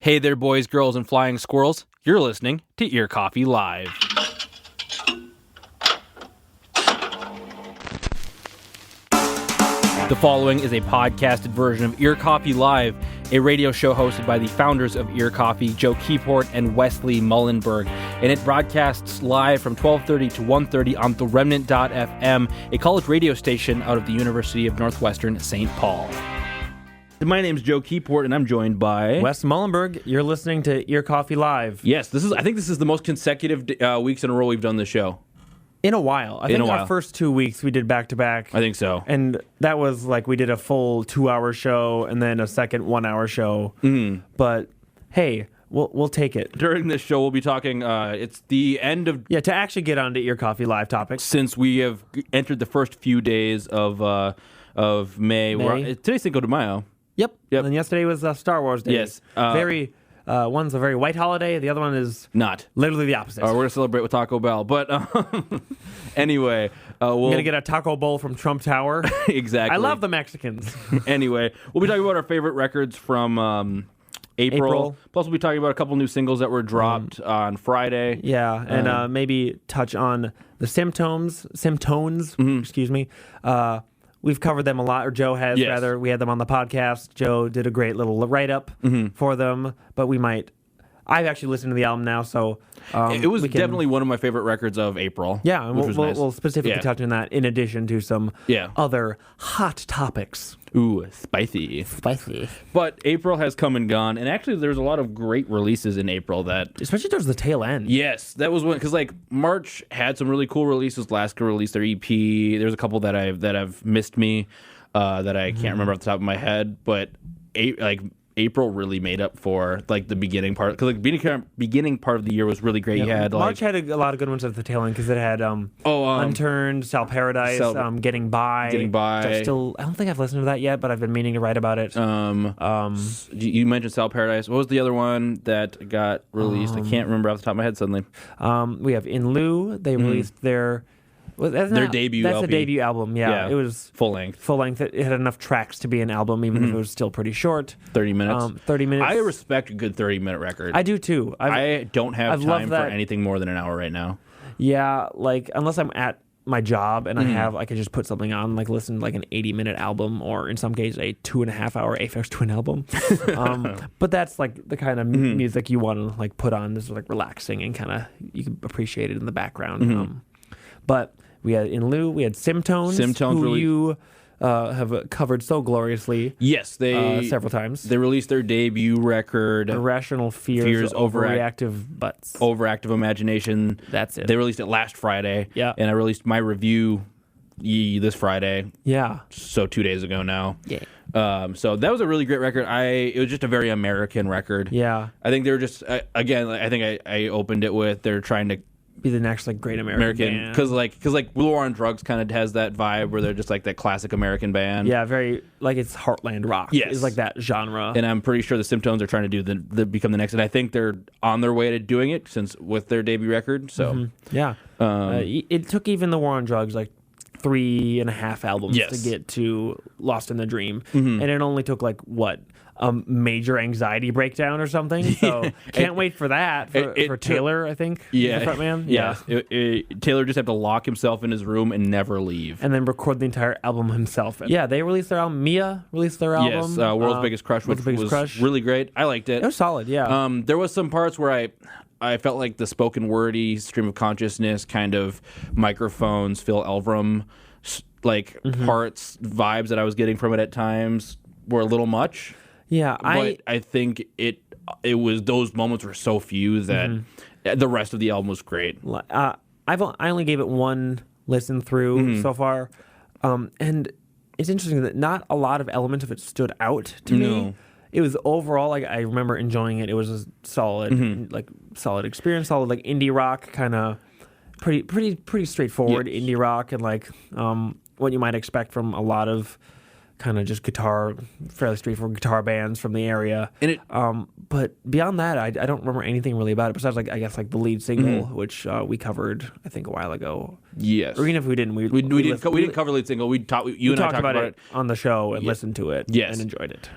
Hey there, boys, girls, and flying squirrels. You're listening to Ear Coffee Live. The following is a podcasted version of Ear Coffee Live, a radio show hosted by the founders of Ear Coffee, Joe Keyport and Wesley Mullenberg, and it broadcasts live from 12:30 to 1:30 on the Remnant.fm, a college radio station out of the University of Northwestern St. Paul. My name's Joe Keyport, and I'm joined by Wes Mullenberg. You're listening to Ear Coffee Live. Yes, I think this is the most consecutive weeks in a row we've done this show. In a while. I think our first 2 weeks we did back-to-back. I think so. And that was like we did a full 2-hour show and then a second 1-hour show. Mm-hmm. But, hey, we'll take it. During this show, we'll be talking, it's the end of... Yeah, to actually get onto Ear Coffee Live topics. Since we have entered the first few days of May. Today's Cinco de Mayo. Yep. And yesterday was Star Wars Day. Yes. One's a very white holiday. The other one is not. Literally the opposite. We're going to celebrate with Taco Bell. But anyway. We're going to get a taco bowl from Trump Tower. Exactly. I love the Mexicans. Anyway, we'll be talking about our favorite records from April. Plus, we'll be talking about a couple new singles that were dropped on Friday. Yeah, and maybe touch on the Symptones, excuse me. We've covered them a lot, or Joe has, rather. We had them on the podcast. Joe did a great little write-up for them, but I've actually listened to the album now, so... it was definitely one of my favorite records of April. Yeah, and we'll specifically touch on that in addition to some other hot topics. Ooh, spicy. But April has come and gone, and actually there's a lot of great releases in April that... Especially towards the tail end. Yes, that was one, because March had some really cool releases. Laska released their EP. There's a couple that have missed me that I can't remember off the top of my head, but April really made up for the beginning part, because the beginning part of the year was really great. You had March had a lot of good ones at the tail end, because it had Unturned, Sal Paradise, Getting By. I don't think I've listened to that yet, but I've been meaning to write about it. You mentioned Sal Paradise. What was the other one that got released? I can't remember off the top of my head suddenly. We have In Lieu. They released their debut. That's LP. A debut album. Yeah, it was full length. It had enough tracks to be an album, even if it was still pretty short. 30 minutes. 30 minutes. I respect a good 30-minute record. I do too. I don't have time for anything more than an hour right now. Yeah, unless I'm at my job and I could just put something on, listen to an 80-minute album, or in some cases a 2.5-hour Aphex Twin album. But that's the kind of music you want to put on. This is relaxing and kind of you can appreciate it in the background. But we had In Lieu, we had Symptones who you have covered so gloriously. Yes, they several times. They released their debut record, Irrational Fears, Overreactive Butts. Overactive Imagination. That's it. They released it last Friday. Yeah. And I released my review this Friday. Yeah. So 2 days ago now. Yeah. So that was a really great record. it was just a very American record. Yeah. I think they were just, again, I think I opened it with they're trying to be the next great American band. Because War on Drugs kind of has that vibe where they're just that classic American band. Yeah, very it's heartland rock. Yes, it's that genre. And I'm pretty sure the Symptones are trying to do become the next, and I think they're on their way to doing it with their debut record. So yeah, it took even the War on Drugs 3.5 albums to get to Lost in the Dream, and it only took a major anxiety breakdown or something. So can't wait for that for Taylor, I think. Yeah, the frontman. Yeah, Taylor just had to lock himself in his room and never leave, and then record the entire album himself. Yeah, they released their album. Miyha released their album. Yes, World's Biggest Crush, which was really great. I liked it. It was solid. Yeah. There was some parts where I felt like the spoken wordy stream of consciousness kind of microphones, Phil Elverum parts, vibes that I was getting from it at times were a little much. Yeah, but I think it was, those moments were so few that the rest of the album was great. I only gave it one listen through so far, and it's interesting that not a lot of elements of it stood out to me. It was overall I remember enjoying it. It was a solid solid experience, solid indie rock, kind of pretty straightforward indie rock, and what you might expect from a lot of kind of just fairly straightforward guitar bands from the area. And but beyond that, I don't remember anything really about it besides the lead single, which we covered I think a while ago. Yes. Or even if we didn't, we didn't cover lead single. We talked about it on the show and listened to it. Yes. And enjoyed it.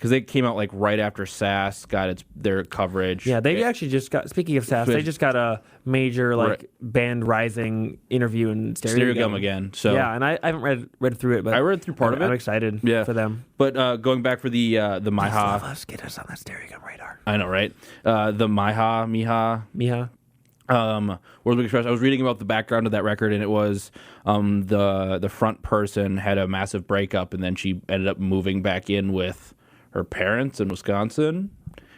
because they came out like right after SAS got their coverage. Yeah, they actually just got. Speaking of SAS, they just got a major band rising interview in Stereogum again. So yeah, and I haven't read through it, but I read through part of it. I'm excited for them. But going back for the Miyha, get us on that Stereogum radar. I know, right? The Miyha. World's Biggest Crush. I was reading about the background of that record, and it was the front person had a massive breakup, and then she ended up moving back in with her parents in Wisconsin,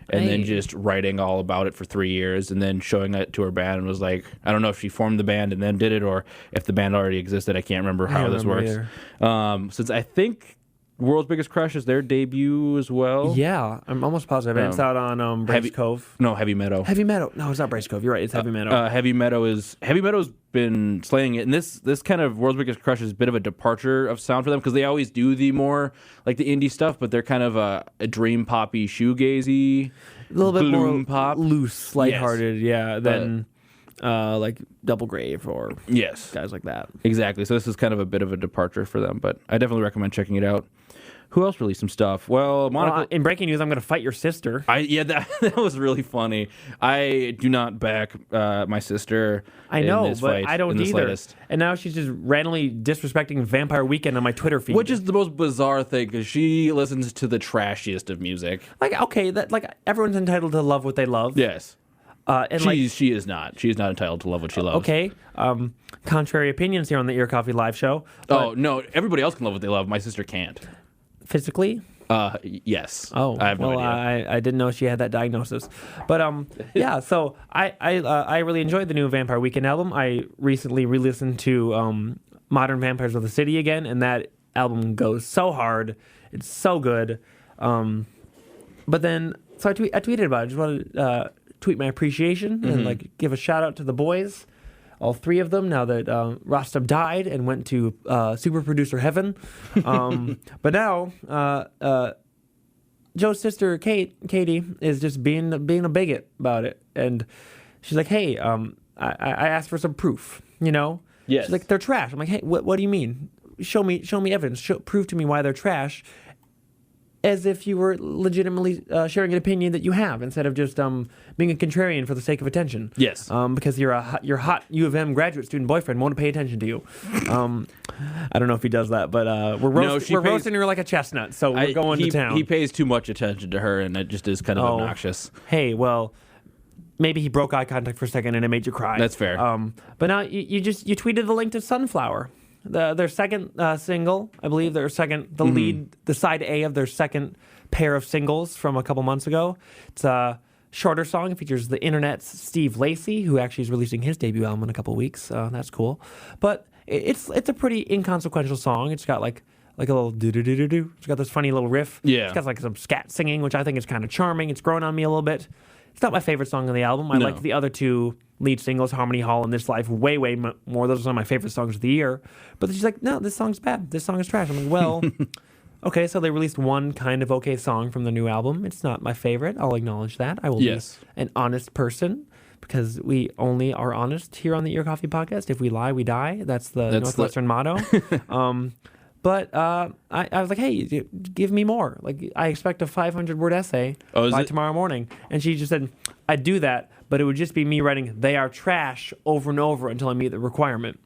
and then just writing all about it for 3 years, and then showing it to her band, and was like, I don't know if she formed the band and then did it, or if the band already existed. I can't remember how this works. Since I think World's Biggest Crush is their debut as well. Yeah, I'm almost positive. It's out on Brace Cove. No, Heavy Meadow. Heavy Meadow. No, it's not Brace Cove. You're right. It's Heavy Meadow. Heavy Meadow's been slaying it, and this kind of World's Biggest Crush is a bit of a departure of sound for them because they always do the more like the indie stuff, but they're kind of a dream poppy, shoegazy, a little bit more pop, loose, lighthearted. Than like Double Grave or guys like that. Exactly. So this is kind of a bit of a departure for them, but I definitely recommend checking it out. Who else released some stuff? Well, in breaking news, I'm going to fight your sister. That was really funny. I do not back my sister. I know, in this but fight, I don't either. Slightest. And now she's just randomly disrespecting Vampire Weekend on my Twitter feed, which is the most bizarre thing because she listens to the trashiest of music. Like, okay, everyone's entitled to love what they love. Yes. And she is not. She is not entitled to love what she loves. Okay. Contrary opinions here on the Ear Coffee Live Show. Oh no, everybody else can love what they love. My sister can't. Physically? Yes. Oh, I have no idea. I didn't know she had that diagnosis. But yeah. So I really enjoyed the new Vampire Weekend album. I recently re-listened to Modern Vampires of the City again, and that album goes so hard. It's so good. But then, so I tweeted about it. I just wanted to tweet my appreciation and give a shout out to the boys. All three of them, now that Rostam died and went to super producer heaven. But now, Joe's sister, Katie, is just being a bigot about it. And she's like, hey, I asked for some proof, you know? Yes. She's like, they're trash. I'm like, hey, what do you mean? Show me evidence. Prove to me why they're trash. As if you were legitimately sharing an opinion that you have, instead of just being a contrarian for the sake of attention. Yes. Because your hot U of M graduate student boyfriend won't pay attention to you. I don't know if he does that, but we're roasting her like a chestnut, so we're going to town. He pays too much attention to her, and it just is kind of obnoxious. Hey, well, maybe he broke eye contact for a second and it made you cry. That's fair. But now you tweeted the link to Sunflower. Their second single, I believe, the lead, the side A of their second pair of singles from a couple months ago. It's a shorter song. It features the internet's Steve Lacy, who actually is releasing his debut album in a couple of weeks. That's cool. But it's a pretty inconsequential song. It's got like a little do-do-do-do-do. It's got this funny little riff. Yeah. It's got like some scat singing, which I think is kind of charming. It's grown on me a little bit. It's not my favorite song on the album. I like the other two lead singles, Harmony Hall and This Life, way more. Those are some of my favorite songs of the year. But she's like, no, this song's bad. This song is trash. I'm like, well, okay, so they released one kind of okay song from the new album. It's not my favorite. I'll acknowledge that. I will be an honest person because we only are honest here on the Ear Coffee Podcast. If we lie, we die. That's the Northwestern motto. But I was like, hey, give me more. Like, I expect a 500-word essay by tomorrow morning. And she just said, I'd do that, but it would just be me writing, they are trash over and over until I meet the requirement.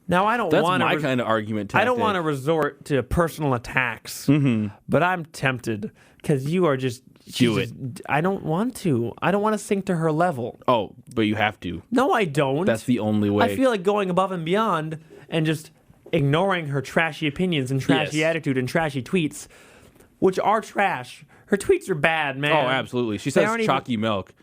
Now, I don't want to... That's my kind of argument tactic. I don't want to resort to personal attacks, but I'm tempted because you are just... Do it. I don't want to. I don't want to sink to her level. Oh, but you have to. No, I don't. That's the only way. I feel like going above and beyond and just... ignoring her trashy opinions and trashy attitude and trashy tweets, which are trash. Her tweets are bad, man. Oh, absolutely. She says chalky milk.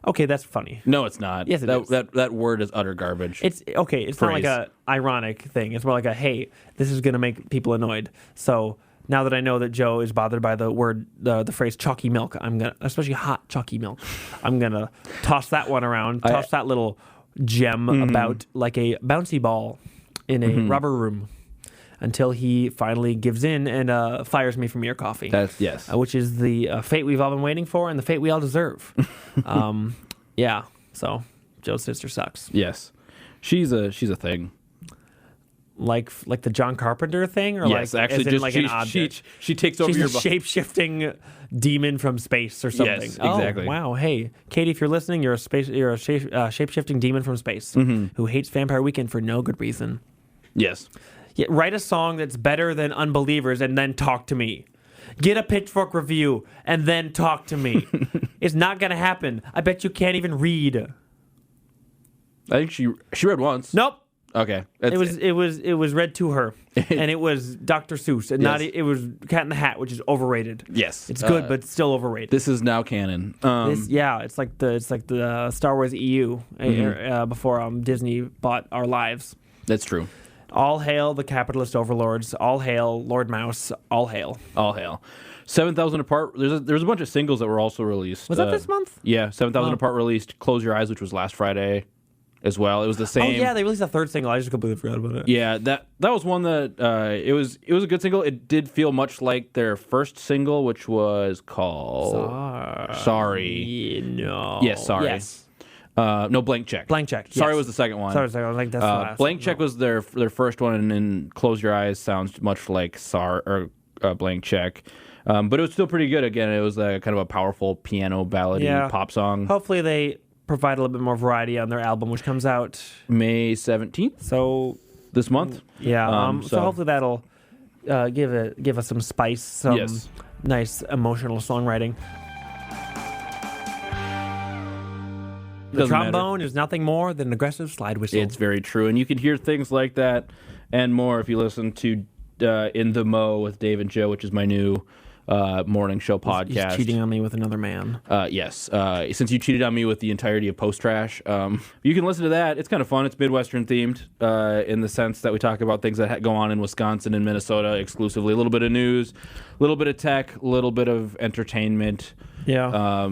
Okay, that's funny. No, it's not. Yes, it is. That word is utter garbage. It's okay. It's not like a ironic thing. It's more like a, hey, this is going to make people annoyed. So now that I know that Joe is bothered by the word, the phrase chalky milk, especially hot chalky milk, I'm going to toss that one around, toss that little gem about like a bouncy ball in a rubber room until he finally gives in and fires me from Ear Coffee. Which is the fate we've all been waiting for and the fate we all deserve. So Joe's sister sucks. Yes. She's a thing. like the John Carpenter thing, or yes, like actually, as in just like an object? she takes over She's your a shape-shifting demon from space or something. Yes, exactly. Oh, wow. Hey, Katie, if you're listening, you're a shape-shifting demon from space who hates Vampire Weekend for no good reason. Yes. Yeah, write a song that's better than Unbelievers and then talk to me. Get a Pitchfork review and then talk to me. It's not gonna happen. I bet you can't even read. I think she read once. Nope. Okay. It was read to her, and it was Dr. Seuss, and Yes. it was Cat in the Hat, which is overrated. Yes. It's good, but it's still overrated. This is now canon. It's like the Star Wars EU before Disney bought our lives. That's true. All hail the capitalist overlords. All hail Lord Mouse. All hail. All hail. 7,000 Apart. There's a bunch of singles that were also released. Was that this month? Yeah, 7,000 Apart released Close Your Eyes, which was last Friday as well. It was the same. Oh yeah, they released a third single. I just completely forgot about it. Yeah, that was one that it was a good single. It did feel much like their first single, which was called Sorry. No. Yes, Sorry. Yes. No, Blank Check. Blank Check. Sorry yes. was the second one. Sorry, I was like that's the last. Blank Check was their first one, and then Close Your Eyes sounds much like Blank Check. But it was still pretty good. Again, it was kind of a powerful piano ballady pop song. Hopefully they provide a little bit more variety on their album, which comes out May 17th. So this month. Yeah. So hopefully that'll give us some spice, some nice emotional songwriting. The trombone is nothing more than an aggressive slide whistle. It's very true. And you can hear things like that and more if you listen to In the Mo with Dave and Joe, which is my new morning show podcast. He's cheating on me with another man. Yes. Since you cheated on me with the entirety of Post Trash, you can listen to that. It's kind of fun. It's Midwestern themed in the sense that we talk about things that go on in Wisconsin and Minnesota exclusively. A little bit of news, a little bit of tech, a little bit of entertainment. Yeah.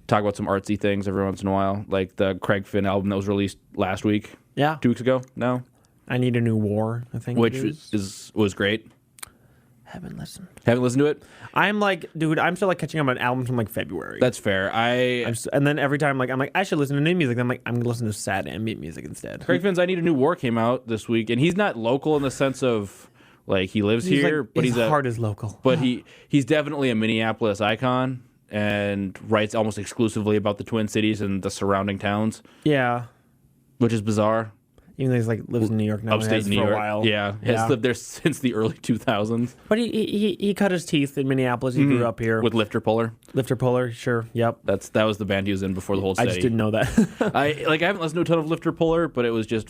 Talk about some artsy things every once in a while, like the Craig Finn album that was released last week. Yeah. 2 weeks ago now. I Need a New War, I think. Which was great. Haven't listened to it? I'm still like catching up on albums from like February. That's fair. And then every time I'm like, I should listen to new music. Then I'm going to listen to sad ambient music instead. Craig Finn's I Need a New War came out this week, and he's not local in the sense of like he lives here, like, but his heart is local. But he's definitely a Minneapolis icon and writes almost exclusively about the Twin Cities and the surrounding towns. Yeah. Which is bizarre. Even though he's like lives in New York now, upstate New York, for a while. Yeah, has lived there since the early 2000s. But he cut his teeth in Minneapolis. He grew up here with Lifter Puller. Lifter Puller, sure, yep. That was the band he was in before the whole study. I just didn't know that. I haven't listened to a ton of Lifter Puller, but it was just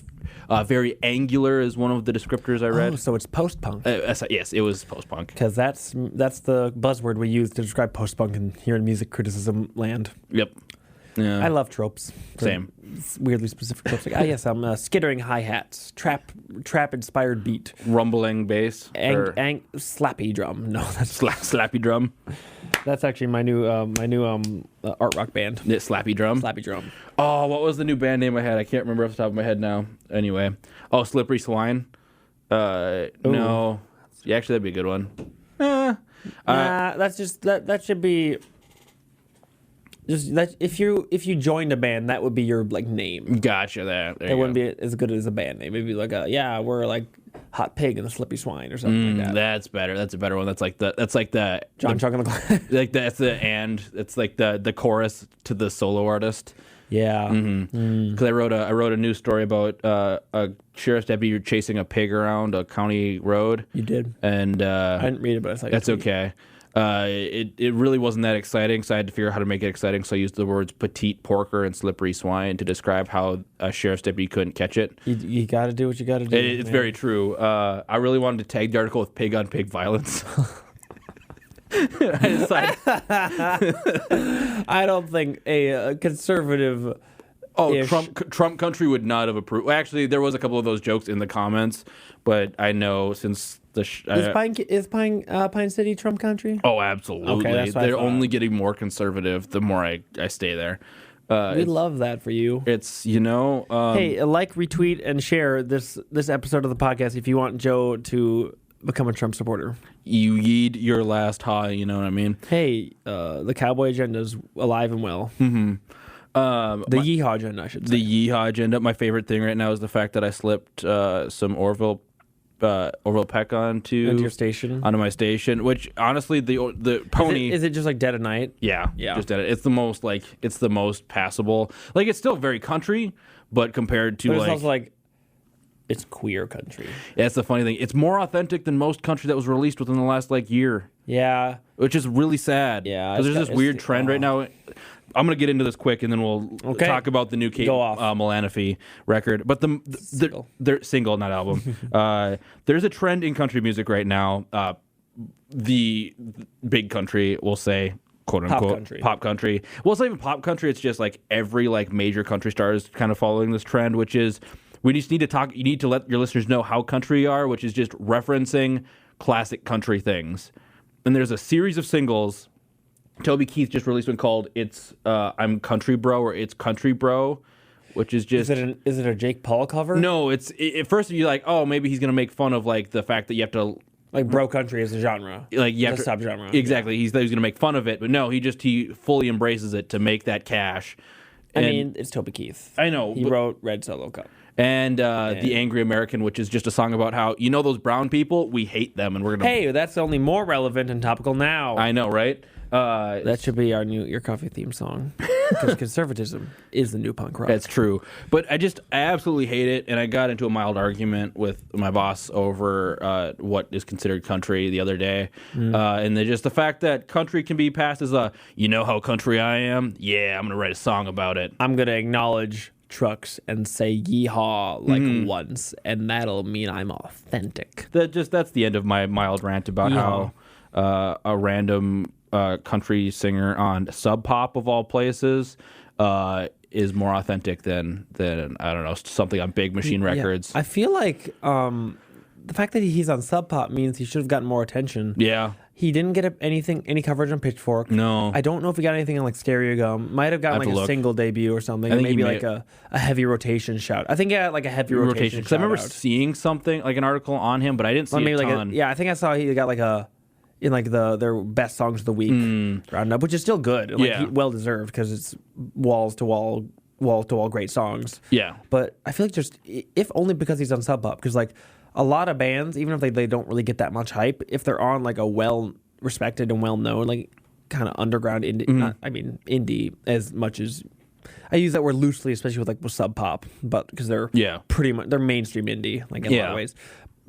very angular is one of the descriptors I read. Oh, so it's post punk. Yes, it was post punk. Because that's the buzzword we use to describe post punk and here in music criticism land. Yep. Yeah. I love tropes. Same. Weirdly specific tropes. Like, yes, skittering hi-hats, trap-inspired beat. Rumbling bass. Slappy drum. No, that's... Slappy drum. That's actually my new art rock band. Slappy drum? Slappy drum. Oh, what was the new band name I had? I can't remember off the top of my head now. Anyway. Oh, Slippery Swine? No. Yeah, actually, that'd be a good one. That's just... That should be... Just that if you joined a band, that would be your like name. Gotcha. There it wouldn't be as good as a band name. It'd be like we're like Hot Pig and the Slippery Swine or something like that. That's better. That's a better one. That's like the John Chuck and the Glass. Like that's the and it's like the chorus to the solo artist. Yeah. Because I wrote a news story about a sheriff's deputy chasing a pig around a county road. You did. And I didn't read it, but I saw that's okay. It really wasn't that exciting, so I had to figure out how to make it exciting. So I used the words petite porker and slippery swine to describe how a sheriff's deputy couldn't catch it. You got to do what you got to do. It's very true. I really wanted to tag the article with pig on pig violence. I decided. I don't think a conservative. Trump country would not have approved. Well, actually, there was a couple of those jokes in the comments, but I know since is Pine City Trump country? Oh, absolutely. Okay, that's what they're only getting more conservative the more I stay there. We love that for you. It's hey, retweet, and share this episode of the podcast if you want Joe to become a Trump supporter. You yeed your last high. You know what I mean? Hey, the cowboy agenda is alive and well. Mm-hmm. Yeehaw agenda, I should say. The Yeehaw agenda. My favorite thing right now is the fact that I slipped some Orville Orville Peck onto your station, onto my station. Which honestly, the pony is it just like Dead of Night? Yeah, just Dead. It's the most passable. Like it's still very country, but compared to but it's also like it's queer country. Yeah, that's the funny thing. It's more authentic than most country that was released within the last year. Yeah, which is really sad. Yeah, because there's this weird trend right now. I'm going to get into this quick, and then we'll talk about the new Kate Malanaphy record. But they're single, not album. There's a trend in country music right now. The big country, we'll say, quote unquote, pop country. Well, it's not even pop country. It's just like every major country star is kind of following this trend, which is we just need to talk. You need to let your listeners know how country you are, which is just referencing classic country things. And there's a series of singles. Toby Keith just released one called "It's I'm Country Bro" or "It's Country Bro," which is just. Is it a Jake Paul cover? No, at first you're like, oh, maybe he's gonna make fun of the fact that you have to bro country as a genre, you have to subgenre. Exactly, he's gonna make fun of it, but no, he fully embraces it to make that cash. I mean, it's Toby Keith. I know he wrote Red Solo Cup. And The Angry American, which is just a song about how, those brown people, we hate them, and we're going to... Hey, that's only more relevant and topical now. I know, right? That should be our new Your Coffee theme song. Because conservatism is the new punk rock. That's true. But I absolutely hate it, and I got into a mild argument with my boss over what is considered country the other day. And just the fact that country can be passed as how country I am? Yeah, I'm going to write a song about it. I'm going to acknowledge trucks and say yeehaw once, and that'll mean I'm authentic. That's the end of my mild rant about how a random country singer on Sub Pop of all places is more authentic than I don't know, something on Big Machine Records. I feel like the fact that he's on Sub Pop means he should have gotten more attention. Yeah. He didn't get any coverage on Pitchfork. No. I don't know if he got anything on Stereo Gum. Might have gotten a single debut or something. Maybe a heavy rotation shout. I think he had a heavy rotation because I remember seeing something an article on him, but I didn't see a ton. I think I saw he got in their best songs of the week roundup, which is still good. Well deserved because it's wall to wall great songs. Yeah. But I feel like just if only because he's on Sub Pop, because a lot of bands, even if they don't really get that much hype, if they're on a well-respected and well-known, kind of underground indie, indie as much as... I use that word loosely, especially with Sub Pop, but because they're pretty much... They're mainstream indie, in a lot of ways.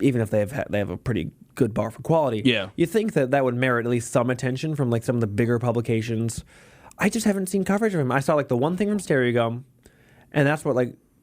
Even if they have a pretty good bar for quality. Yeah. You think that would merit at least some attention from some of the bigger publications. I just haven't seen coverage of him. I saw the one thing from Stereo Gum, and that's what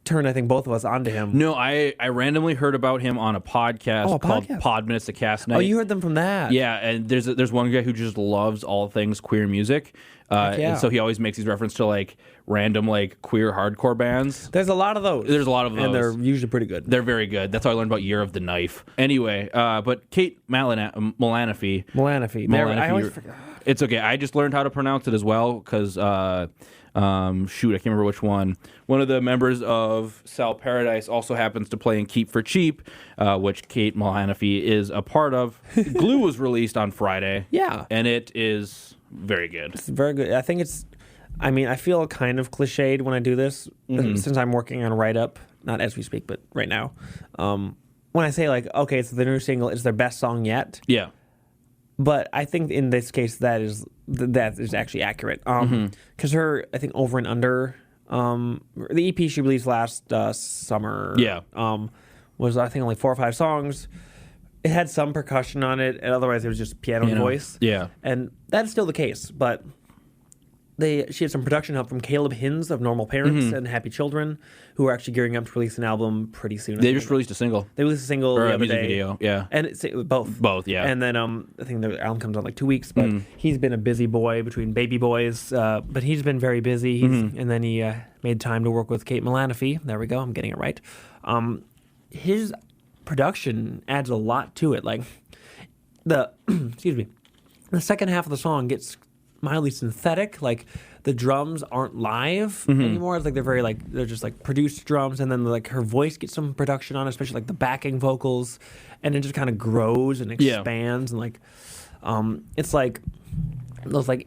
turned, I think, both of us onto him. No, I randomly heard about him on a podcast called Pod Minutes to Cast Night. Oh, you heard them from that? Yeah, and there's one guy who just loves all things queer music. And so he always makes these references to random queer hardcore bands. There's a lot of those. And they're usually pretty good. They're very good. That's how I learned about Year of the Knife. Anyway, but Kate Malanaphy. I always forget. It's okay. I just learned how to pronounce it as well because I can't remember which one. One of the members of Sal Paradise also happens to play in Keep for Cheap, which Kate Malanaphy is a part of. Glue was released on Friday. Yeah. And it is very good. It's very good. I think I feel kind of cliched when I do this, since I'm working on Write Up, not as we speak, but right now. When I say okay, it's the new single, it's their best song yet. Yeah. But I think in this case that is actually accurate. Because her, I think, Over and Under, the EP she released last summer, was I think only 4 or 5 songs. It had some percussion on it, and otherwise it was just piano and voice. Yeah, and that's still the case. But she had some production help from Caleb Hinz of Normal Parents and Happy Children, who are actually gearing up to release an album pretty soon. They just released a single. They released a single or the a other music day. video. Yeah, and it was both. Both, yeah. And then I think the album comes out in 2 weeks. But he's been a busy boy between baby boys. But he's been very busy. And then he made time to work with Kate Malanaphy. There we go. I'm getting it right. His production adds a lot to it. Excuse me, the second half of the song gets mildly synthetic. The drums aren't live anymore. It's they're very they're just produced drums, and then her voice gets some production on it, especially the backing vocals, and it just kind of grows and expands and it's those when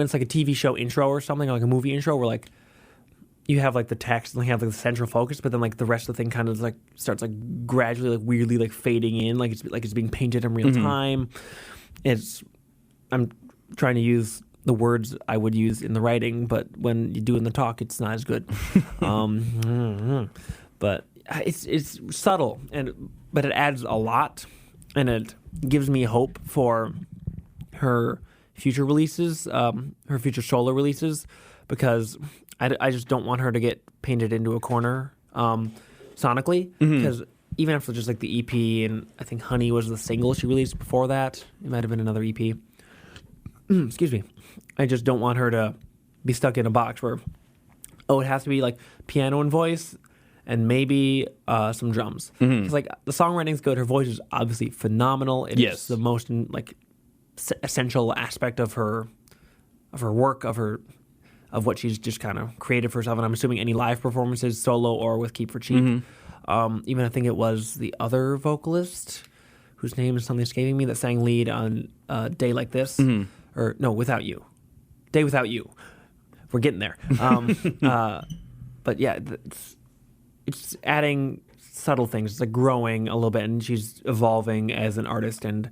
it's a TV show intro or something, a movie intro where you have like the text and you have like the central focus, but then like the rest of the thing kind of like starts like gradually like weirdly like fading in, like it's being painted in real time. I'm trying to use the words I would use in the writing, but when you do in the talk, it's not as good. But it's subtle, but it adds a lot, and it gives me hope for her future releases, her future solo releases, because I just don't want her to get painted into a corner sonically, because even after just like the EP, and I think Honey was the single she released before that, it might have been another EP. Excuse me. I just don't want her to be stuck in a box where, it has to be like piano and voice and maybe some drums. Because like the songwriting's good, her voice is obviously phenomenal. It's the most like essential aspect of her work, of what she's just kind of created for herself. And I'm assuming any live performances, solo or with Keep for Cheap. Even I think it was the other vocalist whose name is suddenly escaping me that sang lead on Day Like This. Or no, Without You. Day Without You. We're getting there. But yeah, it's adding subtle things. It's like growing a little bit, and she's evolving as an artist, and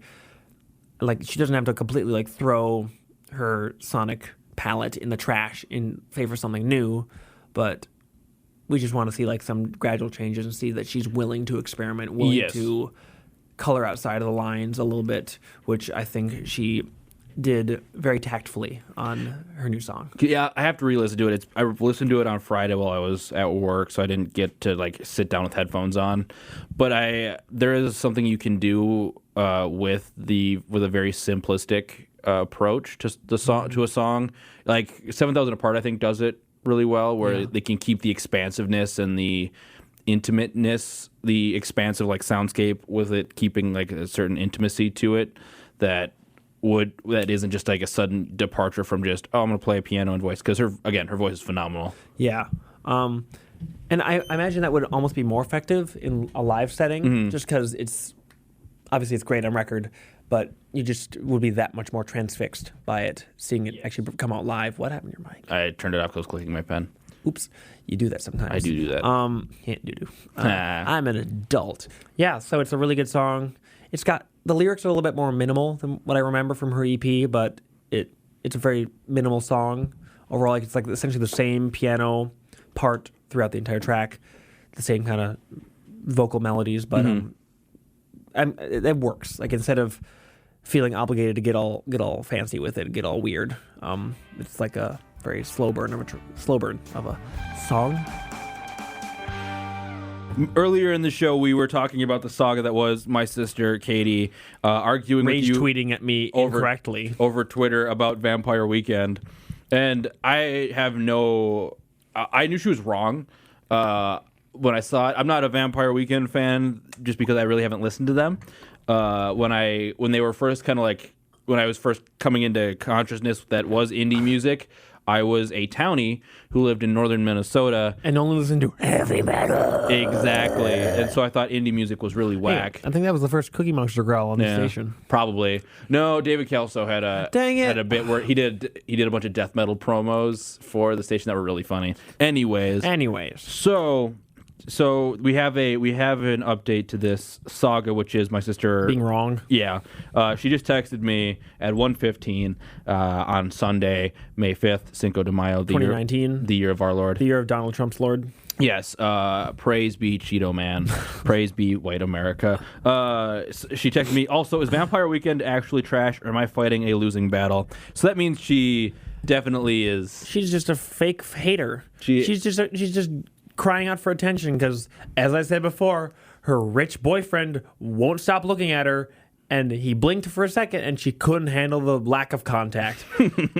like she doesn't have to completely like throw her sonic palette in the trash in favor of something new, but we just want to see like some gradual changes and see that she's willing to experiment, willing to color outside of the lines a little bit, which I think she did very tactfully on her new song. Yeah, I have to re-listen to it. I listened to it on Friday while I was at work, so I didn't get to like sit down with headphones on. But there is something you can do with a very simplistic approach to a song. Like 7,000 Apart, I think, does it really well, where they can keep the expansiveness and the intimateness, the expansive like soundscape, with it keeping like a certain intimacy to it that isn't just like a sudden departure from just, I'm going to play a piano and voice, because her voice is phenomenal. Yeah. And I imagine that would almost be more effective in a live setting, just because it's great on record, but you just would be that much more transfixed by it, seeing it actually come out live. What happened to your mic? I turned it off because I was clicking my pen. Oops. You do that sometimes. I do that. Can't do. I'm an adult. Yeah, so it's a really good song. It's got, the lyrics are a little bit more minimal than what I remember from her EP, but it's a very minimal song overall. Like it's like essentially the same piano part throughout the entire track, the same kind of vocal melodies, but it works. Like instead of feeling obligated to get all fancy with it, get all weird, it's like a very slow burn of a song. Earlier in the show, we were talking about the saga that was my sister Katie arguing with you, tweeting at me incorrectly over Twitter about Vampire Weekend, and I knew she was wrong when I saw it. I'm not a Vampire Weekend fan just because I really haven't listened to them. When they were first kind of like, when I was first coming into consciousness that was indie music, I was a townie who lived in northern Minnesota. And only listened to heavy metal. Exactly. And so I thought indie music was really whack. Hey, I think that was the first Cookie Monster growl on the station. Probably. No, David Kelso had a bit where he did a bunch of death metal promos for the station that were really funny. Anyways. So we have an update to this saga, which is my sister being wrong. Yeah, she just texted me at 1:15 on Sunday, May 5th, Cinco de Mayo, 2019, the year of our Lord, the year of Donald Trump's Lord. Yes, praise be Cheeto Man, praise be white America. She texted me also, is Vampire Weekend actually trash, or am I fighting a losing battle? So that means she definitely is. She's just a fake hater. She's just crying out for attention because, as I said before, her rich boyfriend won't stop looking at her, and he blinked for a second and she couldn't handle the lack of contact.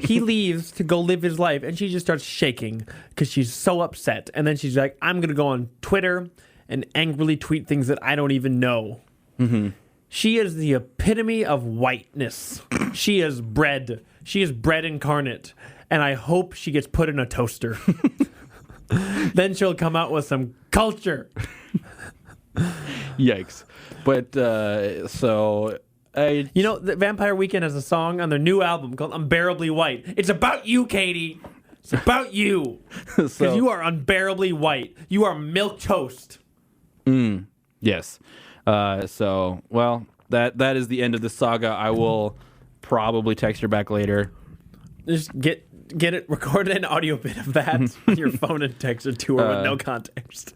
He leaves to go live his life, and she just starts shaking because she's so upset. And then she's like, I'm going to go on Twitter and angrily tweet things that I don't even know. She is the epitome of whiteness. She is bread. She is bread incarnate, and I hope she gets put in a toaster. Then she'll come out with some culture. Yikes. But the Vampire Weekend has a song on their new album called Unbearably White. It's about you, Katie. It's about you. Because you are unbearably white. You are milk toast. Yes. Well, that is the end of the saga. I will probably text her back later. Just get it, record an audio bit of that on your phone and text it to her with no context.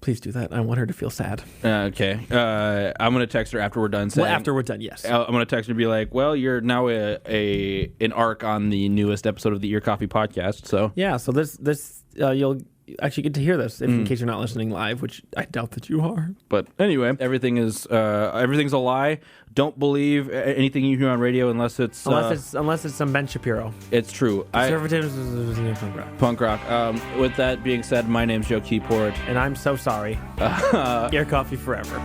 Please do that. I want her to feel sad. Okay. I'm going to text her after we're done. Saying, after we're done, yes. I'm going to text her and be like, well, you're now an arc on the newest episode of the Ear Coffee podcast. So yeah, so this you'll actually get to hear this in case you're not listening live, which I doubt that you are. But anyway, everything's a lie. Don't believe anything you hear on radio unless it's some Ben Shapiro. It's true. Conservatives punk rock. With that being said, my name's Joe Keyport, and I'm so sorry. Ear Coffee forever.